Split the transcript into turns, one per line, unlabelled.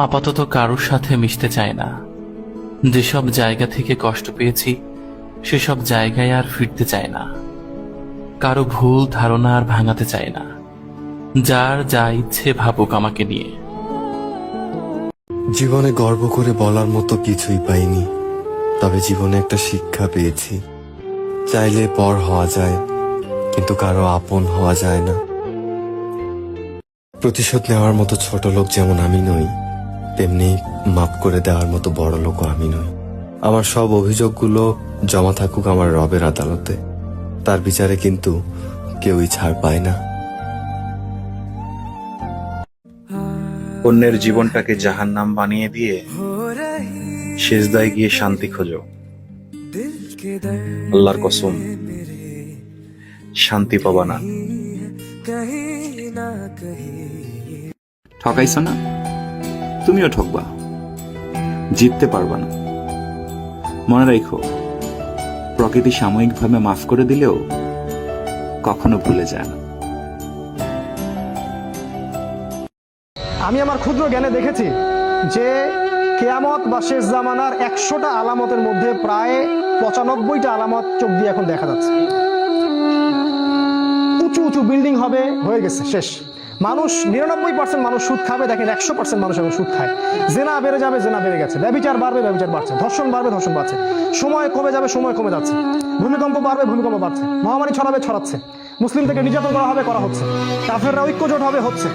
আপাতত কারোর সাথে মিশতে চাই না। যেসব জায়গা থেকে কষ্ট পেয়েছি সেসব জায়গায় আর ফিরতে চাই না। কারো ভুল ধারণা আর ভাঙাতে চাই না। যার যা ইচ্ছে ভাবুক আমাকে নিয়ে।
জীবনে গর্ব করে বলার মতো কিছুই পাইনি, তবে জীবনে একটা শিক্ষা পেয়েছি। চাইলে পর হওয়া যায়, কিন্তু কারো আপন হওয়া যায় না। প্রতিশোধ নেওয়ার মতো ছোট লোক যেমন আমি নই, তেমনি মাপ করে দেওয়ার মতো বড় লোকও আমি নই। আমার সব অভিযোগগুলো জমা থাকুক আমার রবের আদালতে, তার বিচারে কিন্তু কেউই ছাড় পায় না।
অন্যের জীবনটাকে জাহান্নাম বানিয়ে দিয়ে সেজদায় গিয়ে শান্তি খোঁজো। আল্লাহর কসম, শান্তি পাবা না।
ঠকাইছো না, তুমিও ঠকবা, জিততে পারবা না। মনে রাখো, প্রকৃতি সাময়িকভাবে মাফ করে দিলেও কখনো ভুলে যায় না।
আমি আমার ক্ষুদ্র জ্ঞানে দেখেছি যে কিয়ামত বা শেষ জামানার 100টা আলামতের মধ্যে প্রায় 95টা আলামত চোখ দিয়ে এখন দেখা যাচ্ছে। উঁচু উঁচু বিল্ডিং হবে, হয়ে গেছে, শেষ। মানুষ 99% মানুষ সুদ খাবে, দেখেন 100% মানুষ এখন সুদ খায়। জেনা বেড়ে যাবে, জেনা বেড়ে গেছে। ব্যভিচার বাড়বে, ব্যভিচার বাড়ছে। ধর্ষণ বাড়বে, ধর্ষণ বাড়ছে। সময় কমে যাবে, সময় কমে যাচ্ছে। ভূমিকম্প বাড়বে, ভূমিকম্প বাড়ছে। মহামারী ছড়াবে, ছড়াচ্ছে। মুসলিম থেকে নির্যাতন করা হবে, করা হচ্ছে। কাফেররা ঐক্যজোট হবে, হচ্ছে।